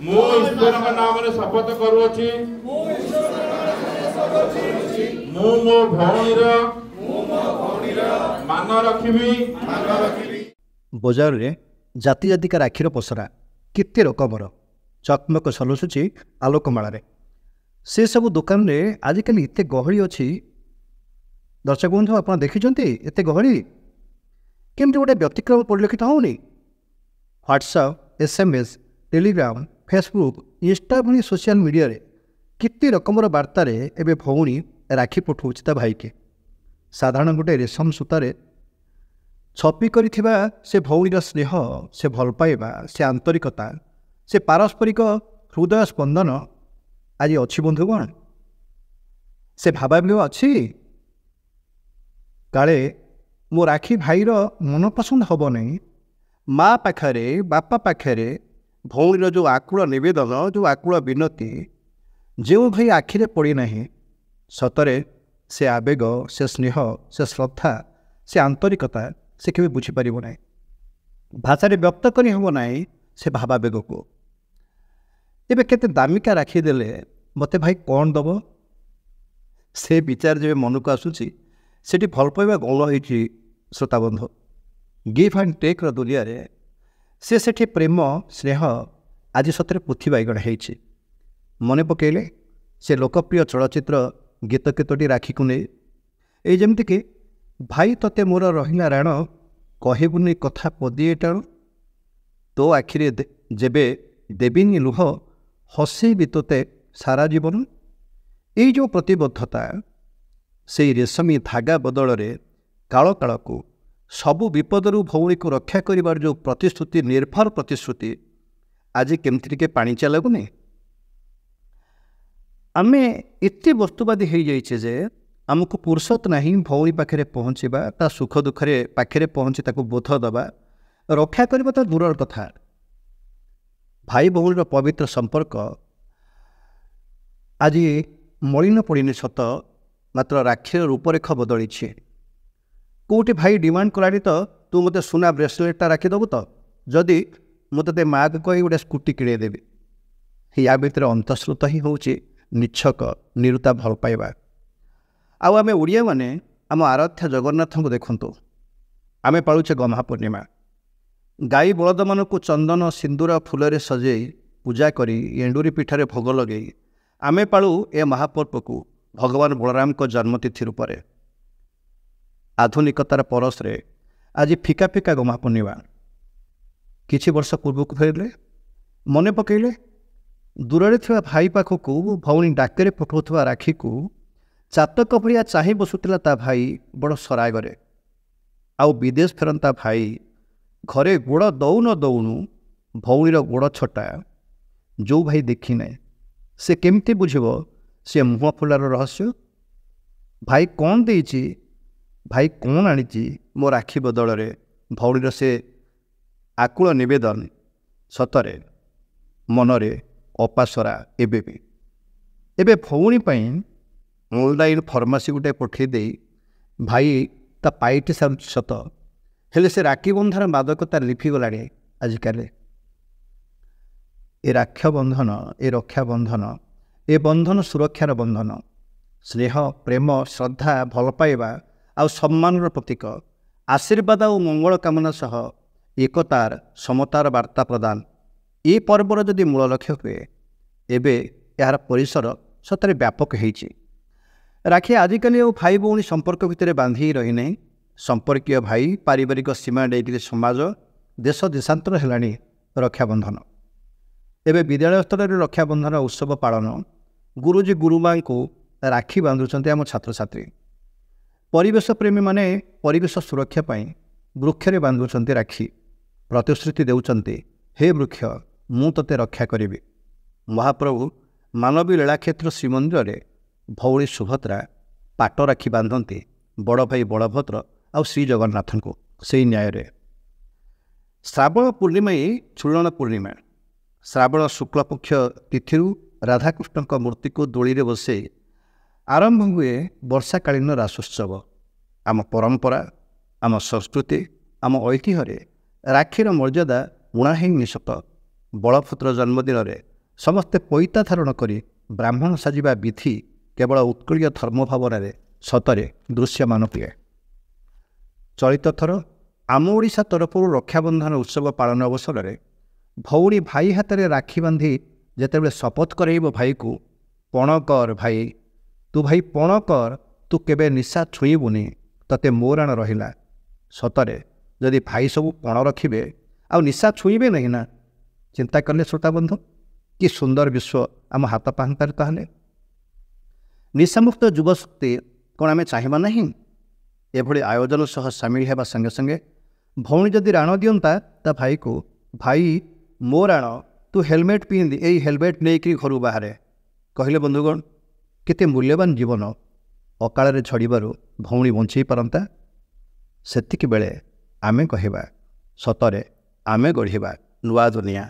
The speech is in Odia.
ମୁଁ ଈଶ୍ୱରଙ୍କ ନାମରେ ଶପଥ କରୁଅଛି ମୁଁ ମୋ ଭଉଣୀର ମାନ ରଖିବି। ବଜାରରେ ଜାତି ଜାତିକା ରାକ୍ଷୀର ପସରା କେତେ ରକମର ଚକମକ ସଲସୁଛି ଆଲୋକମାଳାରେ। ସେସବୁ ଦୋକାନରେ ଆଜିକାଲି ଏତେ ଗହଳି ଅଛି। ଦର୍ଶକ ବନ୍ଧୁ, ଆପଣ ଦେଖିଛନ୍ତି ଏତେ ଗହଳି? କେମିତି ଗୋଟେ ବ୍ୟତିକ୍ରମ ପରିଲକ୍ଷିତ ହେଉନି? WhatsApp, SMS, Telegram, Facebook, insta ଭଳି ସୋସିଆଲ ମିଡ଼ିଆରେ କେତେ ରକମର ବାର୍ତ୍ତାରେ ଏବେ ଭଉଣୀ ରାକ୍ଷୀ ପଠାଉଛି ତା ଭାଇକେ। ସାଧାରଣ ଗୋଟେ ରେଶମ ସୂତାରେ ଛପି କରିଥିବା ସେ ଭଉଣୀର ସ୍ନେହ, ସେ ଭଲ ପାଇବା, ସେ ଆନ୍ତରିକତା, ସେ ପାରସ୍ପରିକ ହୃଦୟ ସ୍ପନ୍ଦନ ଆଜି ଅଛି ବନ୍ଧୁଗଣ? ସେ ଭାବାଭାବ ଅଛି? କାଳେ ମୋ ରାକ୍ଷୀ ଭାଇର ମନ ପସନ୍ଦ ହେବ ନାହିଁ। ମା ପାଖରେ, ବାପା ପାଖରେ ଭଉଣୀର ଯେଉଁ ଆକୁଳ ନିବେଦନ, ଯେଉଁ ଆକୁଳ ବିନତି, ଯେଉଁ ଭାଇ ଆଖିରେ ପଡ଼ିନାହିଁ, ସତରେ ସେ ଆବେଗ, ସେ ସ୍ନେହ, ସେ ଶ୍ରଦ୍ଧା, ସେ ଆନ୍ତରିକତା ସେ କେବେ ବୁଝିପାରିବ ନାହିଁ। ଭାଷାରେ ବ୍ୟକ୍ତ କରି ହେବ ନାହିଁ ସେ ଭାବାବେଗକୁ। ଏବେ କେତେ ଦାମିକା ରାକ୍ଷୀ ଦେଲେ ମୋତେ ଭାଇ କ'ଣ ଦେବ? ସେ ବିଚାର ଯେବେ ମନକୁ ଆସୁଛି, ସେଠି ଭଲ ପାଇବା ଗୌଣ ହେଇଛି ଶ୍ରୋତାବନ୍ଧୁ। ଗିଭ୍ ଆଣ୍ଡ ଟେକ୍ର ଦୁନିଆରେ ସେଠି ପ୍ରେମ, ସ୍ନେହ ଆଜି ସତରେ ପୋଥି ବାଇଗଣ ହେଇଛି। ମନେ ପକାଇଲେ ସେ ଲୋକପ୍ରିୟ ଚଳଚ୍ଚିତ୍ର ଗୀତ କେତୋଟି ରାକ୍ଷୀକୁ ନେଇ। ଏଇ ଯେମିତିକି ଭାଇ ତତେ ମୋର ରହିଲା ରାଣ, କହିବୁନି କଥା ପଦିଏ ଟାଣ, ତୋ ଆଖିରେ ଯେବେ ଦେବିନି ଲୁହ, ହସେଇବି ତୋତେ ସାରା ଜୀବନ। ଏଇ ଯେଉଁ ପ୍ରତିବଦ୍ଧତା, ସେଇ ରେଶମୀ ଧାଗା ବଦଳରେ କାଳ କାଳକୁ ସବୁ ବିପଦରୁ ଭଉଣୀକୁ ରକ୍ଷା କରିବାର ଯେଉଁ ପ୍ରତିଶ୍ରୁତି, ନିର୍ଭର ପ୍ରତିଶ୍ରୁତି, ଆଜି କେମିତି ଟିକେ ପାଣିଚିଆ ଲାଗୁନି? ଆମେ ଏତେ ବସ୍ତୁବାଦୀ ହେଇଯାଇଛେ ଯେ ଆମକୁ ଫୁର୍ସତ ନାହିଁ ଭଉଣୀ ପାଖରେ ପହଞ୍ଚିବା, ତା ସୁଖ ଦୁଃଖରେ ପାଖରେ ପହଞ୍ଚି ତାକୁ ବୋଧ ଦେବା, ରକ୍ଷା କରିବା ତ ଦୂରର କଥା। ଭାଇ ଭଉଣୀର ପବିତ୍ର ସମ୍ପର୍କ ଆଜି ମଳିନ ପଡ଼ିନି ସତ, ମାତ୍ର ରାକ୍ଷୀର ରୂପରେଖ ବଦଳିଛି। କେଉଁଠି ଭାଇ ଡିମାଣ୍ଡ କଲାଣି ତ ତୁ ମୋତେ ସୁନା ବ୍ରେସଲେଟ୍ଟା ରାଖିଦେବୁ ତ, ଯଦି ମୁଁ ତୋତେ ମାଆକୁ କହି ଗୋଟେ ସ୍କୁଟି କିଣେଇ ଦେବି। ୟା ଭିତରେ ଅନ୍ତଃଶ୍ରୁତ ହିଁ ହେଉଛି ନିଚ୍ଛକ ନିରୁତା ଭଲ ପାଇବା। ଆଉ ଆମେ ଓଡ଼ିଆମାନେ ଆମ ଆରାଧ୍ୟ ଜଗନ୍ନାଥଙ୍କୁ ଦେଖନ୍ତୁ, ଆମେ ପାଳୁଛେ ଗହ୍ମା ପୂର୍ଣ୍ଣିମା। ଗାଈ ବଳଦମାନଙ୍କୁ ଚନ୍ଦନ ସିନ୍ଦୁର ଫୁଲରେ ସଜେଇ ପୂଜା କରି ଏଣ୍ଡୁରି ପିଠାରେ ଭୋଗ ଲଗେଇ ଆମେ ପାଳୁ ଏ ମହାପର୍ବକୁ ଭଗବାନ ବଳରାମଙ୍କ ଜନ୍ମତିଥି ରୂପରେ। ଆଧୁନିକତାର ପରଶରେ ଆଜି ଫିକା ଫିକା ଗହ୍ମା ପୂର୍ଣ୍ଣିମା। କିଛି ବର୍ଷ ପୂର୍ବକୁ ଫେରିଲେ, ମନେ ପକାଇଲେ ଦୂରରେ ଥିବା ଭାଇ ପାଖକୁ ଭଉଣୀ ଡାକରେ ପଠାଉଥିବା ରାକ୍ଷୀକୁ ଚାତକ ଭଳିଆ ଚାହିଁ ବସୁଥିଲା ତା ଭାଇ ବଡ଼ ସରାଗରେ। ଆଉ ବିଦେଶ ଫେରନ୍ତା ଭାଇ ଘରେ ଗୋଡ଼ ଦଉ ନ ଦଉଣୁ ଭଉଣୀର ଗୋଡ଼ ଛଟା। ଯେଉଁ ଭାଇ ଦେଖିନାହିଁ ସେ କେମିତି ବୁଝିବ ସେ ମୁହଁ ଫୁଲାର ରହସ୍ୟ? ଭାଇ କ'ଣ ଦେଇଛି, ଭାଇ କ'ଣ ଆଣିଛି ମୋ ରାକ୍ଷୀ ବଦଳରେ? ଭଉଣୀର ସେ ଆକୁଳ ନିବେଦନ ସତରେ ମନରେ ଅପାସରା। ଏବେ ଭଉଣୀ ପାଇଁ ଅନଲାଇନ୍ ଫର୍ମାସି ଗୋଟେ ପଠାଇ ଦେଇ ଭାଇ ତା ପାଇଟି ସାରୁଛି ସତ, ହେଲେ ସେ ରାକ୍ଷୀ ବନ୍ଧନ ମାଦକତା ଲିଭିଗଲାଣି ଆଜିକାଲି। ଏ ରାକ୍ଷାବନ୍ଧନ, ଏ ରକ୍ଷାବନ୍ଧନ, ଏ ବନ୍ଧନ ସୁରକ୍ଷାର ବନ୍ଧନ। ସ୍ନେହ, ପ୍ରେମ, ଶ୍ରଦ୍ଧା, ଭଲ ପାଇବା ଆଉ ସମ୍ମାନର ପ୍ରତୀକ। ଆଶୀର୍ବାଦ ଆଉ ମଙ୍ଗଳ କାମନା ସହ ଏକତାର, ସମତାର ବାର୍ତ୍ତା ପ୍ରଦାନ। ଏ ପର୍ବର ଯଦି ମୂଳ ଲକ୍ଷ୍ୟ ହୁଏ, ଏବେ ଏହାର ପରିସର ସତରେ ବ୍ୟାପକ ହେଇଛି। ରାକ୍ଷୀ ଆଜିକାଲି ଆଉ ଭାଇ ଭଉଣୀ ସମ୍ପର୍କ ଭିତରେ ବାନ୍ଧି ରହିନାହିଁ। ସମ୍ପର୍କୀୟ ଭାଇ, ପାରିବାରିକ ସୀମା ନେଇକରି ସମାଜ, ଦେଶ ଦେଶାନ୍ତର ହେଲାଣି ରକ୍ଷାବନ୍ଧନ। ଏବେ ବିଦ୍ୟାଳୟ ସ୍ତରରେ ରକ୍ଷାବନ୍ଧନ ଉତ୍ସବ ପାଳନ, ଗୁରୁଜୀ ଗୁରୁମାଙ୍କୁ ରାକ୍ଷୀ ବାନ୍ଧୁଛନ୍ତି ଆମ ଛାତ୍ରଛାତ୍ରୀ। ପରିବେଶ ପ୍ରେମୀମାନେ ପରିବେଶ ସୁରକ୍ଷା ପାଇଁ ବୃକ୍ଷରେ ବାନ୍ଧୁଛନ୍ତି ରାକ୍ଷୀ। ପ୍ରତିଶ୍ରୁତି ଦେଉଛନ୍ତି, ହେ ବୃକ୍ଷ ମୁଁ ତୋତେ ରକ୍ଷା କରିବି। ମହାପ୍ରଭୁ ମାନବୀ ଲୀଳାକ୍ଷେତ୍ର ଶ୍ରୀମନ୍ଦିରରେ ଭଉଣୀ ସୁଭଦ୍ରା ପାଟ ରାକ୍ଷୀ ବାନ୍ଧନ୍ତି ବଡ଼ ଭାଇ ବଳଭଦ୍ର ଆଉ ଶ୍ରୀ ଜଗନ୍ନାଥଙ୍କୁ। ସେଇ ନ୍ୟାୟରେ ଶ୍ରାବଣ ପୂର୍ଣ୍ଣିମା, ଝୁଲଣ ପୂର୍ଣ୍ଣିମା, ଶ୍ରାବଣ ଶୁକ୍ଳପକ୍ଷ ତିଥିରୁ ରାଧାକୃଷ୍ଣଙ୍କ ମୂର୍ତ୍ତିକୁ ଦୋଳିରେ ବସେଇ ଆରମ୍ଭ ହୁଏ ବର୍ଷାକାଳୀନ ରାସୋତ୍ସବ। ଆମ ପରମ୍ପରା, ଆମ ସଂସ୍କୃତି, ଆମ ଐତିହ୍ୟରେ ରାକ୍ଷୀର ମର୍ଯ୍ୟାଦା ଉଣା ହେଇନି ସତ। ବଳଭଦ୍ର ଜନ୍ମଦିନରେ ସମସ୍ତେ ପଇତା ଧାରଣ କରି ବ୍ରାହ୍ମଣ ସାଜିବା ବିଧି କେବଳ ଉତ୍କଳୀୟ ଧର୍ମ ଭାବନାରେ ସତରେ ଦୃଶ୍ୟମାନ ହୁଏ। ଚଳିତ ଥର ଆମ ଓଡ଼ିଶା ତରଫରୁ ରକ୍ଷାବନ୍ଧନ ଉତ୍ସବ ପାଳନ ଅବସରରେ ଭଉଣୀ ଭାଇ ହାତରେ ରାକ୍ଷୀ ବାନ୍ଧି ଯେତେବେଳେ ଶପଥ କରାଇବ ଭାଇକୁ, ପଣ କର ଭାଇ, ତୁ ଭାଇ ପଣ କର, ତୁ କେବେ ନିଶା ଛୁଇଁବୁନି, ତତେ ମୋ ରାଣ ରହିଲା। ସତରେ ଯଦି ଭାଇ ସବୁ ପଣ ରଖିବେ ଆଉ ନିଶା ଛୁଇଁବେ ନାହିଁ ନା, ଚିନ୍ତା କଲେ ଶ୍ରୋତାବନ୍ଧୁ କି ସୁନ୍ଦର ବିଶ୍ୱ ଆମ ହାତ ପାହାନ୍ତାରେ। ତାହେଲେ ନିଶାମୁକ୍ତ ଯୁବଶକ୍ତି କ'ଣ ଆମେ ଚାହିଁବା ନାହିଁ? ଏଭଳି ଆୟୋଜନ ସହ ସାମିଲ ହେବା ସଙ୍ଗେ ସଙ୍ଗେ ଭଉଣୀ ଯଦି ରାଣ ଦିଅନ୍ତା ତା ଭାଇକୁ, ଭାଇ ମୋ ରାଣ, ତୁ ହେଲମେଟ୍ ପିନ୍ଧି, ଏଇ ହେଲମେଟ୍ ନେଇକି ଘରୁ ବାହାରେ, କହିଲେ ବନ୍ଧୁଗଣ କେତେ ମୂଲ୍ୟବାନ ଜୀବନ ଅକାଳରେ ଝଡ଼ିବାରୁ ଭଉଣୀ ବଞ୍ଚେଇ ପାରନ୍ତା। ସେତିକି ବେଳେ ଆମେ କହିବା ସତରେ ଆମେ ଗଢ଼ିବା ନୂଆ ଦୁନିଆ।